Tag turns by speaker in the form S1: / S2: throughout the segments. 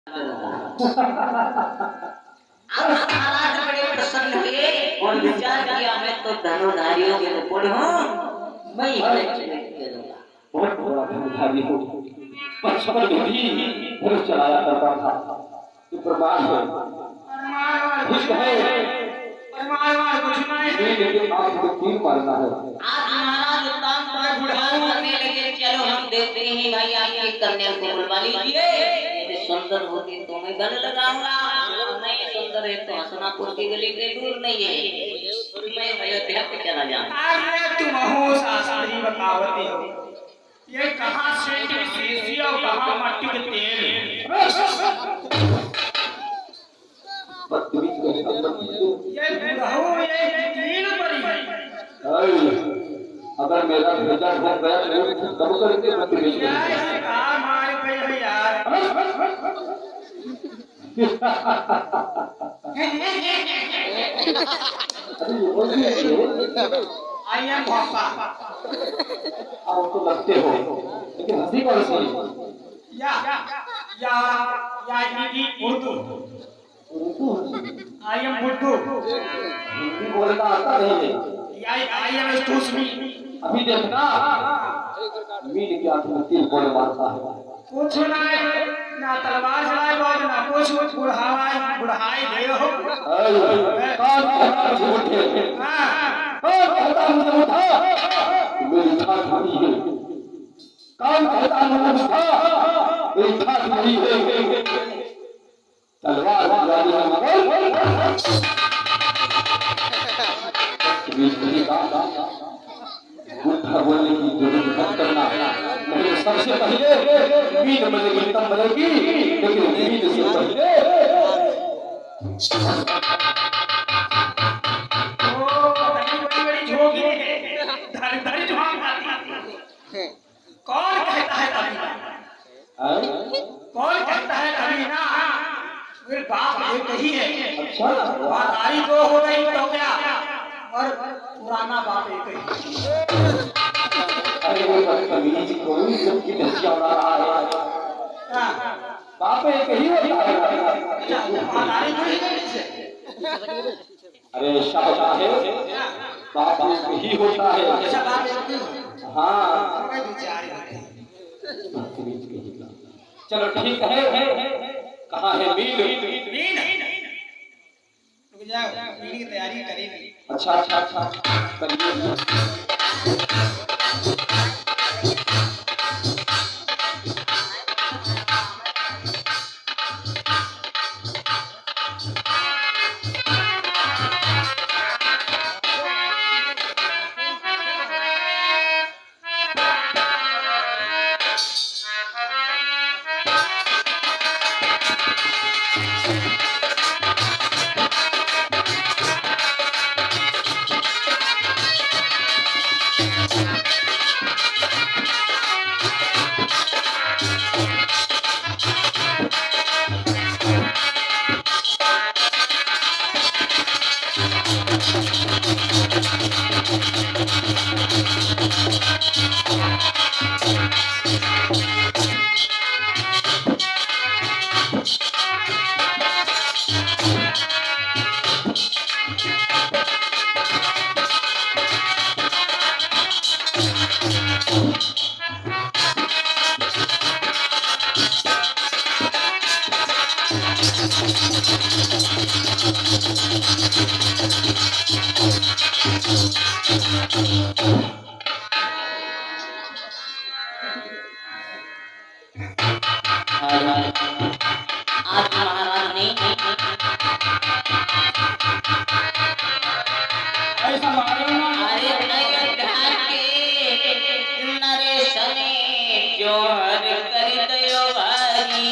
S1: अब महाराज बड़े प्रसन्न हुए और विचार किया मैं तो धनुधारियों के मुकुट हूँ, मैं इन्हें चुनित करूंगा।
S2: बहुत बड़ा धनुधारी हो, बचपन में भी धनुष चलाया करता था। ये प्रमाण है, खुश है, लेकिन आपको तीर मारना है।
S1: आज महाराज उत्तान पर बुढ़ाऊ करने लगे, चलो हम देखते हैं भाई आपकी कन्या को बुलवा लीजिए, यदि सुंदर होती तो मैं गले लगाऊंगा, नहीं सुंदर है तो हसनापुर की गली के दूर नहीं है, मैं अयोध्या पे चला जाऊंगा।
S3: अरे तुम हो शास्त्री बतावती हो, ये कहाँ से शीशी और कहाँ मट्टी के तेल, ये बुढ़ाऊ ये तीन बड़ी है।
S2: अगर मेरा भेजा हो गया तो कब करके बदतमीज
S3: ये कहाँ मार गई है यार। आई एम पापा।
S2: आप तो लगते हो, लेकिन हंसी कौन सी?
S3: या दीदी उर्दू। आई एम बुड्ढू।
S2: हिंदी बोलना आता नहीं है।
S3: आई एम स्टूसमी।
S2: अभी देखना मीन क्या तीर बोल मारता है।
S3: कुछ ना तलवार चलाए बहुत ना कुछ बुढ़ाई दे हो।
S2: कौन कहता मुझे उठे? कौन कहता मुझे उठा? मेरी ठाठ हुई है। कौन कहता मुझे उठा? मेरी ठाठ हुई है। तलवार जानी है मगर बुढ़ा बोलने की जरूरत मत करना, नहीं सबसे पहले मीन बनेगी तब बनेगी, लेकिन मीन से पहले
S3: बड़ी झोंकी है, धर झोंक आती है। कौन कहता है कभी? कौन कहता है कभी ना? मेरे बाप एक ही है।
S2: अच्छा
S3: बातारी दो हो गई तो क्या, और पुराना बाप एक ही।
S2: अरे वो बदतमीज कोई सबकी धसिया उड़ा रहा है। बाप एक ही होता है।
S3: बातारी दो ही गई से।
S2: अरे शाबाश है, बाप एक ही होता है।
S3: अच्छा बाप एक ही।
S2: हाँ
S3: बदतमीज
S2: कहेगा। चलो ठीक है, कहाँ है मीन?
S3: रुक जाओ, मीन की तैयारी करेंगे।
S2: अच्छा करिए।
S1: आज महाराज ने
S3: ऐसा मारो ना।
S1: अरे अयोध्या के नरेश ने जोहर कर दयो भारी,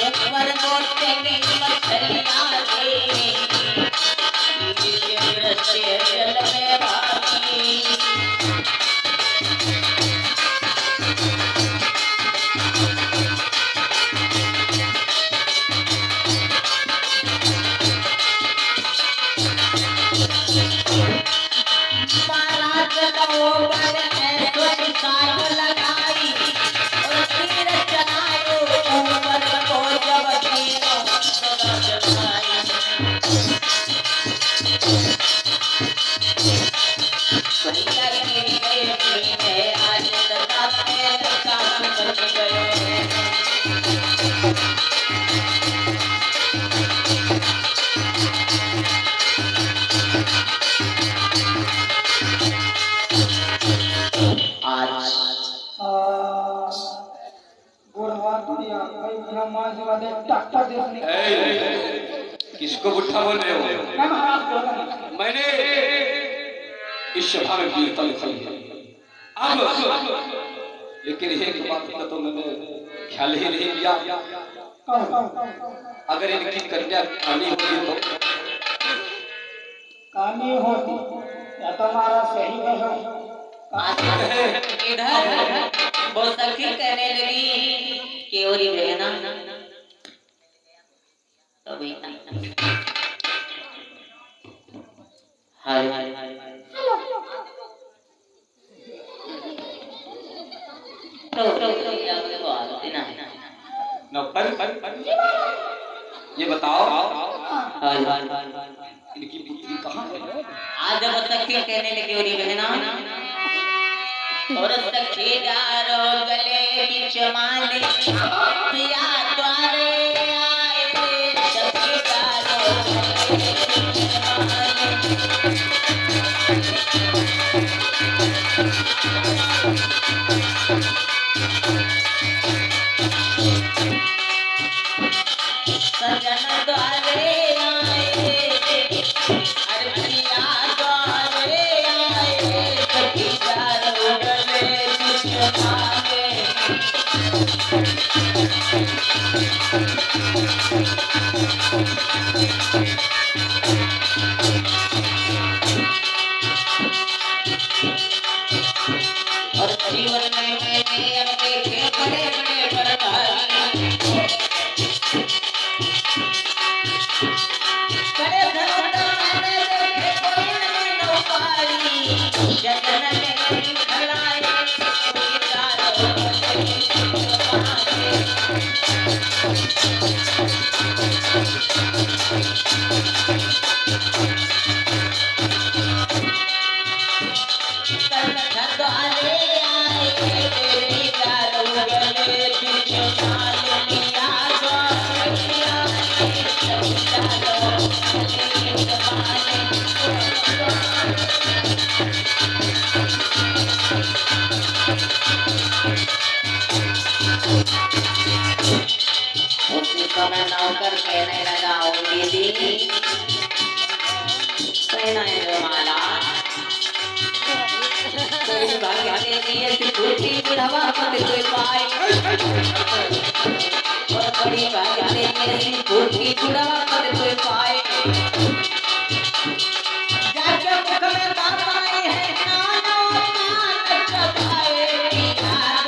S1: ऊपर मोटे मछलियां से जल में भागी। तो बन ऐसो साग लगाई और तीर चलायो ऊपर को जब तीनों सदा चलाई भैया गिर गए में आज सदा तेरे काम बच गए
S2: किसको बुढ़ा बोल रहे हो? मैंने इस सभा में वीरता लिखाई है अब, लेकिन एक बात का तो मैंने ख्याल ही नहीं किया, अगर इनकी कन्या कामी होगी तो
S3: कामी होती या तुम्हारा सही कहो।
S1: इधर वो सखी कहने लगी कि ओरी बहना तभी हाय
S2: ये बताओ इनकी पुत्री कहाँ है?
S1: आज जब सखी कहने लगी ओरी बहना और सखी डारो गले बीच माले पिया द्वारे आए सखी डारो गले बीच माले सजन द्वारे आए अरे पिया द्वारे आए सखी डारो गले बीच माले और जीवन में मैंने अपने बड़े बड़े बरदारी बड़े धर्म मैंने देखे कोई नहीं नौकारी जतन में खड़ाए उसी समय नौकर कहने लगा ओ दीदी कहना है जमाला कोई भाग्य के लिए सिद्धि बुढ़ावा मत कोई पाए और बड़ी भाग्य के लिए सिद्धि बुढ़ावा मत कोई पाए जाके मुख में बात आई है नानो कान चबाए आए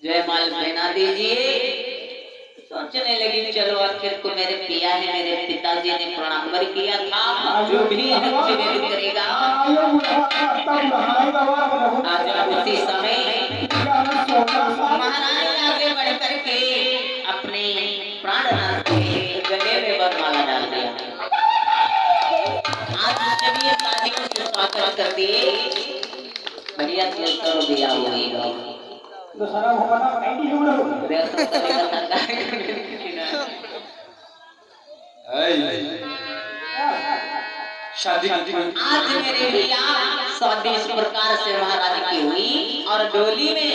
S1: जयमाल पहना दीजिए। सोचने लगी चलो आखिर को मेरे पिया ने मेरे पिताजी ने प्रणाम किया था जो भी निवेदन करेगा आज उसी समय महाराज आगे बढ़ करके अपने प्राणनाथ के गले में वरमाला डाल दिया। आज सभी तालियों से स्वागत कर दिए बढ़िया से करो दिया होगा
S3: सारा भगवान नहीं जुड़ा
S2: शादी
S1: आज मेरे भैया शादी इस प्रकार से महाराज की हुई और डोली में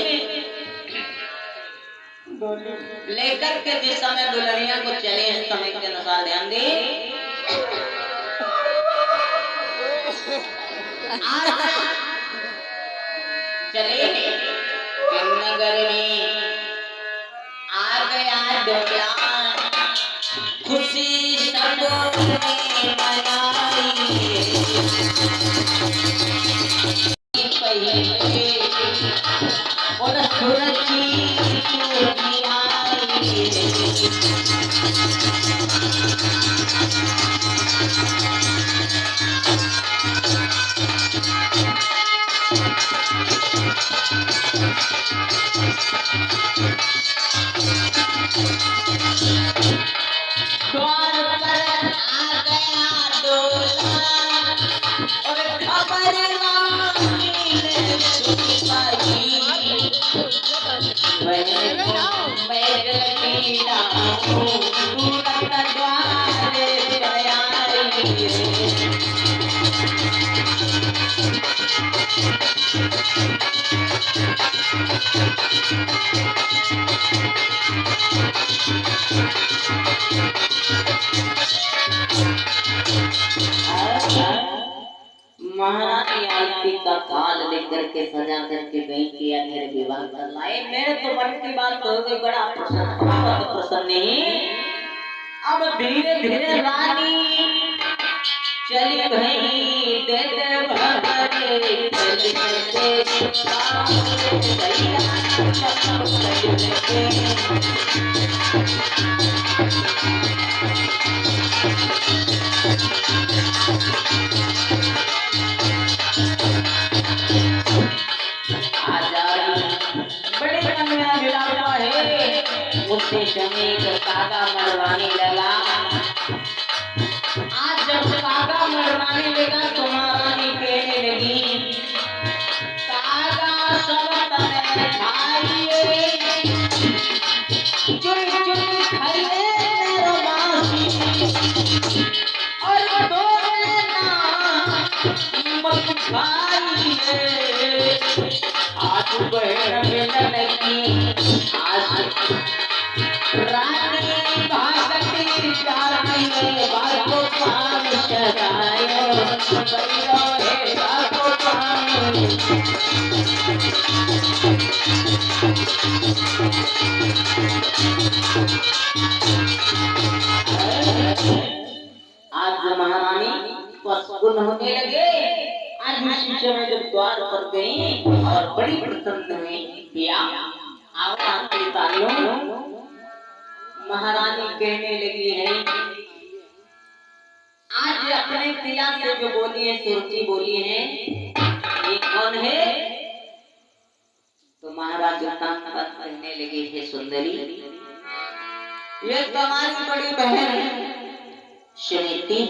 S1: लेकर के जिस समय दुल्हनिया को चले इस समय के अनुसार ध्यान दे आज चले नगर में आ गया डोला खुशी सबने मनाई पहली द्वार पर आ गया डोला और खबर रानी ने सुनी पाई। मैं गलती ना हूँ, तुरंत द्वार पर आई। महारानी आरती का थाल लेकर के सजा करके गई कि मेरे विवाह कर लाए। मेरे तो मन की बात हो गई, बड़ा प्रसन्न नहीं। अब धीरे धीरे रानी चली गई, दे दे भगरे मुझसे समीप कागा मरवाने लगा। आज जब कागा मरवाने लगा तो महारानी कहने लगी, कागा सब तने खाइए, चुन चुन खाइए मेरो मासी, और दो ना मत खाइए। आज बहन मिलन की आज रानी भागती जाती है, बाको पान सगायो बलियो है बाको पान। आज महारानी पसगुन होने लगे। आज उसी समय जब द्वार पर गई और बड़ी प्रसन्न हुई, पिया आओ आपकी तालियों। महारानी कहने लगी है, आज अपने पिया से जो बोली है, सुरती बोली है, ये कौन है? तो महाराज कहने लगे, हे सुंदरी, ये तुम्हारी बड़ी बहन है सुनीति।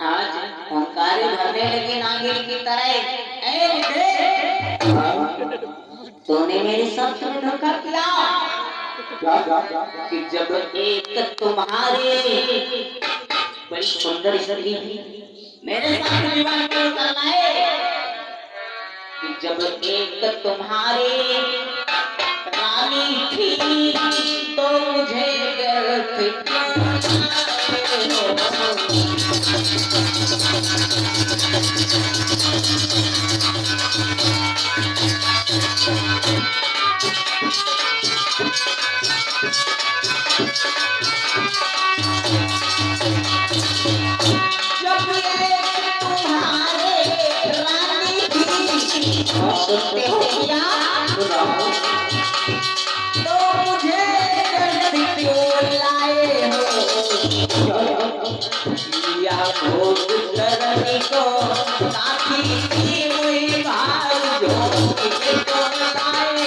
S1: आज ओंकार भरने लगे नागिन की तरह। तूने मेरे साथ में धोखा किया कि जब एक तुम्हारे बड़ी सुंदर स्त्री मेरे साथ विवाह करना है, कि जब एक तुम्हारे रानी थी तो मुझे व्यर्थ सुनते हो क्या? तो मुझे क्यों लाए हो? या भोग करने को काफी थी हुई भाग जो तो लाए।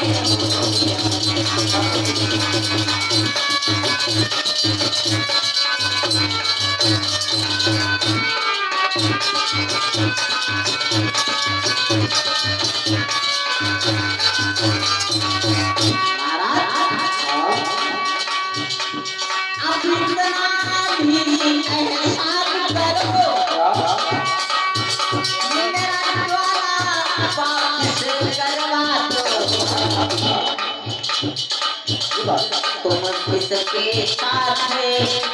S1: तुम इसके साथ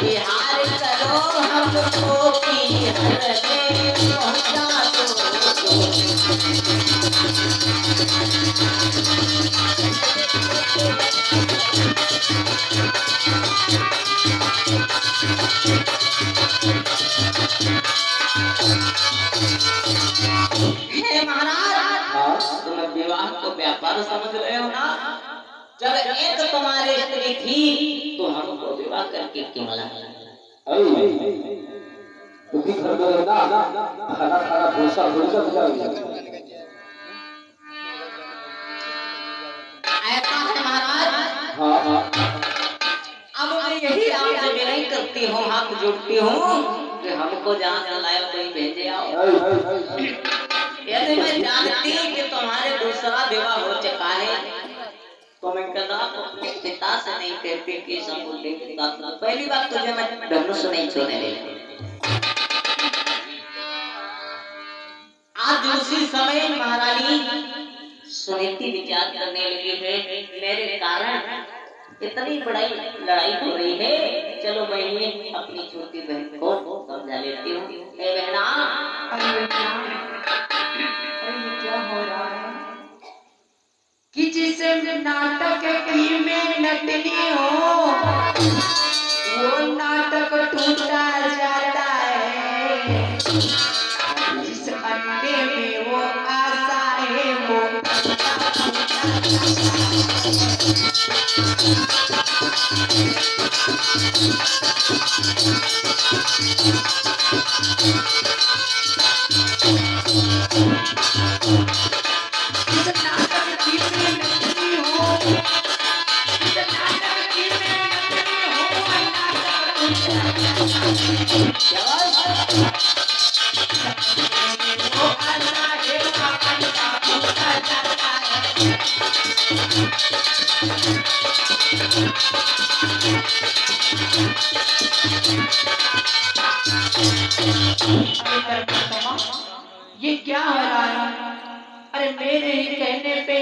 S1: बिहार करो, हमको की हर में पहुंचा दो। हे महाराज, तुम विवाह को व्यापार समझ रहे हो ना? जब एक तुम्हारी स्त्री थी तो हमको विवाह करके क्यों लाया?
S2: तुझी घर में रहना खाना खाना भूसा भूसा जाएगा।
S1: ऐसा है महाराज।
S2: हाँ
S1: अब मैं यही आपसे विनय करती हूँ, हाथ जोड़ती हूँ कि हमको जहाँ लाया कोई भेजे आओ। यदि मैं जानती कि तुम्हारे दूसरा विवाह हो चुका है तो मैं कदा अपने पिता से नहीं कहती कि संबोधि पिता। पहली बात तुझे मैं धनुष नहीं छोड़ने देती। आज उसी समय महारानी सुनीति विचार करने लगी है, मेरे कारण इतनी बड़ी लड़ाई हो रही है, चलो मैं ही अपनी छोटी बहन को समझा लेती हूँ। ए बहना,
S3: अरे क्या हो रहा है कि जिसे नाटक की में नटनी हो वो नाटक टूटा जाता है, जिस अंडे में वो आशा है वो ये क्या हो रहा है? अरे मेरे ही कहने पे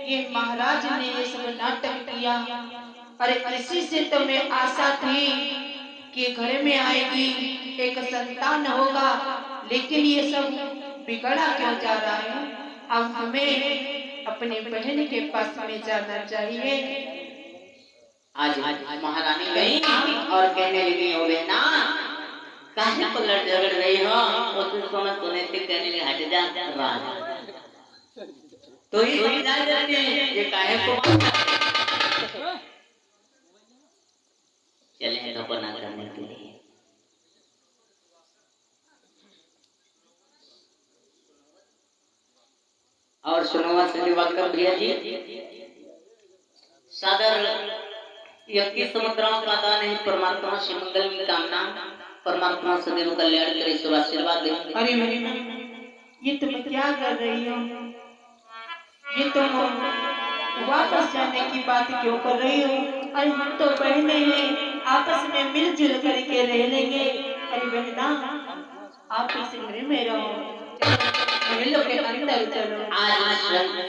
S3: ये महाराज ने ये सब नाटक किया। अरे इसी से तो मैं आशा थी कि घर में आएगी एक संतान होगा, लेकिन ये सब बिगड़ा क्यों जा रहा है? अब हमें अपनी बहन के पास में जाना चाहिए।
S1: आज महारानी गई और कहने लगी, हो बहना काहे को लड़ झगड़ रही हो? और तुझको मैं सुनीति कहने लगी, हट जा राज। तो ही समझा जाती है ये काहे को चले हैं धोखा ना करने के लिए। और सुनवा से दिवाकर भैया जी, सादर 21 मुद्राओं का दान है। परमात्मा से मंगल की कामना, परमात्मा सदैव कल्याण करे, शुभ आशीर्वाद दे।
S3: अरे ये तुम क्या कर रही हो? ये तुम वापस जाने की बात क्यों कर रही हो? अरे हम तो बहने हैं, आपस में मिलजुल करके रह लेंगे। अरे बहना, आप इस घर में रहो, महलों के अंदर चलो।
S1: आज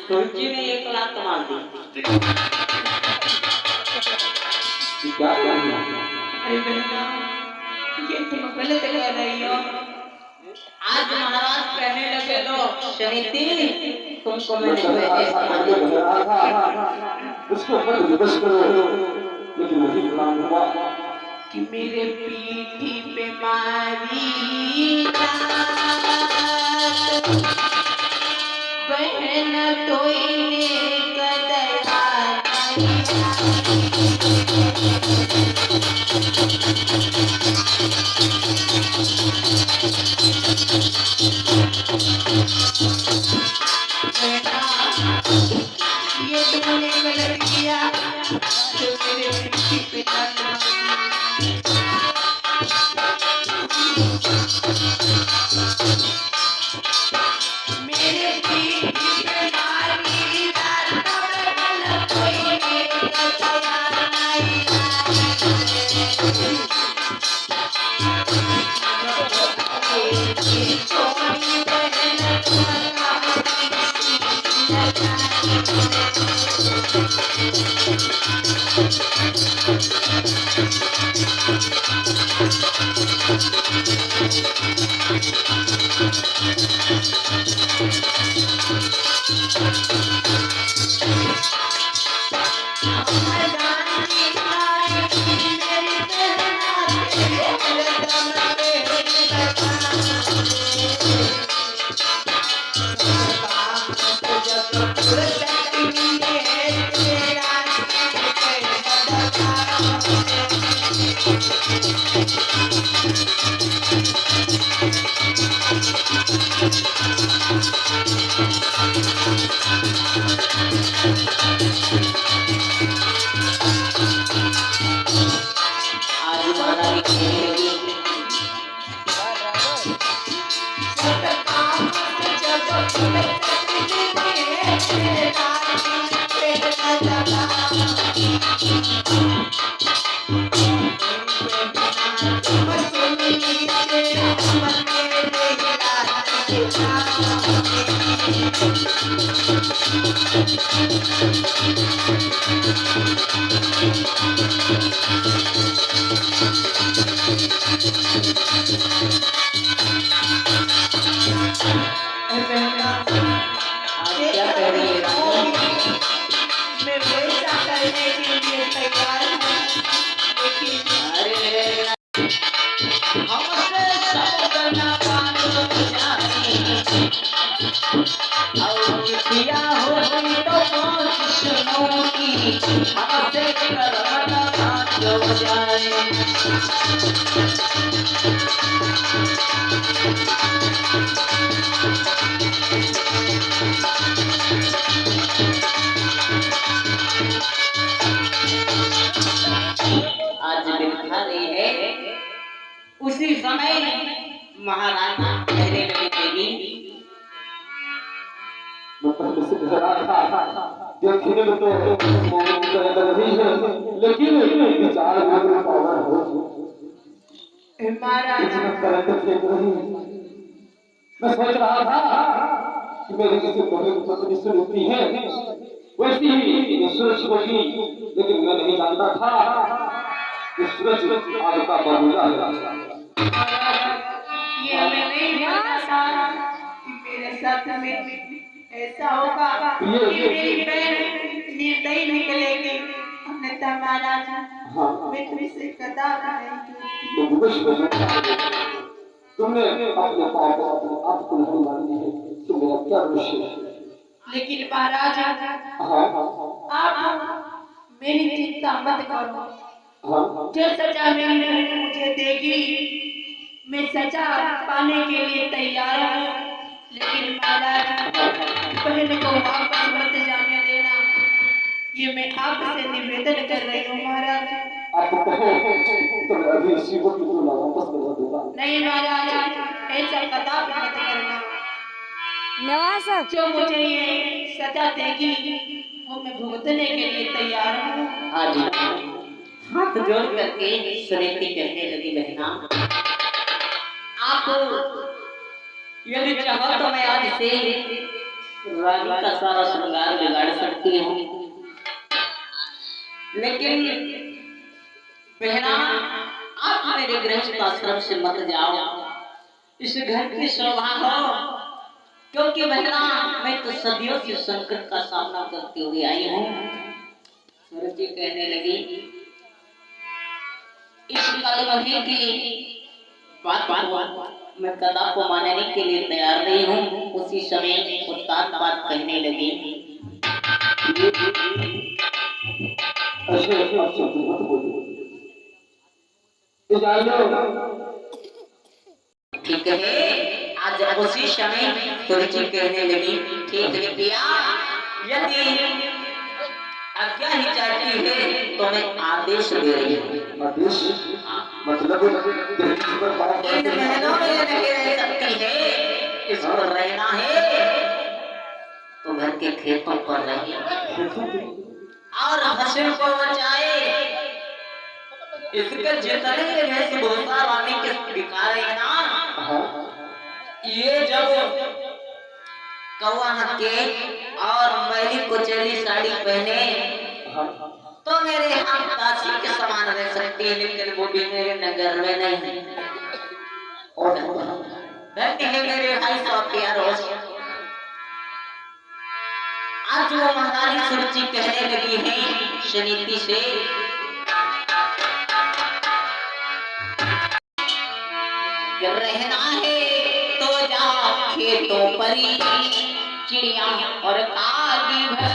S1: तुलसी ने 1 लाख मार दी।
S2: क्या करना?
S3: अरे बहना, ये तुम गलत कर रही हो।
S1: आज महाराज कहने लगे, लो सुनीति तुमको मैंने
S2: उसको मत विवश करो, लेकिन वही काम हुआ
S3: कि मेरे पीठी पे मारी बहन तो इन्हें कदया ये तुमने गलत किया, तो मेरे पीठी पे मेरे पीठी पे मारी कोई नहीं
S1: आज क्या कह रही है रानी?
S4: मैं वैसा करने के लिए तैयार हूँ, लेकिन
S1: अरे हमसे सब करना बात जानी और किया होगी तो कौन सुनो की हमसे करना बात जाए। आज बिठा रही है उसी समय महारानी कहने लगी देवी
S2: मैं पहले से कह रहा था देखने में तो मौन की तरह लग रही है, लेकिन विचार में तो पावर हो
S4: महाराज
S2: इतना करंट फेंक रही है। मैं सोच रहा था कि मेरी किसी बहन की पत्नी सुनती है वैसी ही सूरज होगी, लेकिन मैं नहीं जानता था कि सूरज आग का बबूला है।
S4: ये हमें नहीं पता था कि मेरे साथ में ऐसा होगा कि मेरी बहन निर्दयी निकलेगी। अन्यथा महाराज मैं तुमसे कदापि नहीं टूटती।
S2: तो विवश हो गया। तुमने अपने पाप को अपने आप को नहीं मानी है, तो मेरा क्या दोष है?
S4: लेकिन महाराज आप मेरी चिंता मत करो। जो सजा मेरी बहन मुझे देगी मैं सजा पाने के लिए तैयार हूँ। लेकिन महाराज बहन को वापस मत जाने देना, ये मैं आपसे निवेदन कर रही हूँ महाराज।
S2: आप कहो तो मैं अभी इसी वक्त को वापस करवा दूंगा।
S4: नहीं महाराज ऐसा कदापि मत करना।
S5: नवाज
S4: जो मुझे ये सजा देगी वो मैं भुगतने के लिए तैयार हूँ।
S1: आज हाथ जोड़ करके सुनीति कहने लगी बहना आप यदि चाहो तो मैं आज से रानी का सारा श्रृंगार बिगाड़ सकती हूँ, लेकिन बहना आप मेरे गृहस्थ आश्रम से मत जाओ, इस घर की शोभा हो। क्योंकि बहना मैं तो सदियों से संकट का सामना करती हुई आई हूँ। सूरज जी कहने लगी इस कलमही की बात मैं कदापि मानने के लिए तैयार नहीं हूँ। उसी समय उत्तान बात कहने लगी
S2: ऐसे मत बोलो।
S1: ठीक है। आज उसी समय सूरज जी कहने लगी ठीक है पिया, यदि आज्ञा ही चाहती है तो मैं आदेश दे रही हूँ।
S2: आदेश मतलब
S1: इन महीनों में ये नहीं रह सकती है, इसको रहना है तो घर के खेतों पर रहे और फसल को बचाए। इसके जितने वेशभूषा रानी के दिखा रहे ना, ये जब कौआ के और मैली कुचैली साड़ी पहने तो मेरे हाथ दासी के समान रह सकती है, लेकिन वो भी मेरे नगर में नहीं। और रहते हैं मेरे भाई साहब प्यार रोज। आज वो महारानी सूरज कहने लगी है सुनीति से रहना है तो जा खेतों पर चिड़िया और कागी भर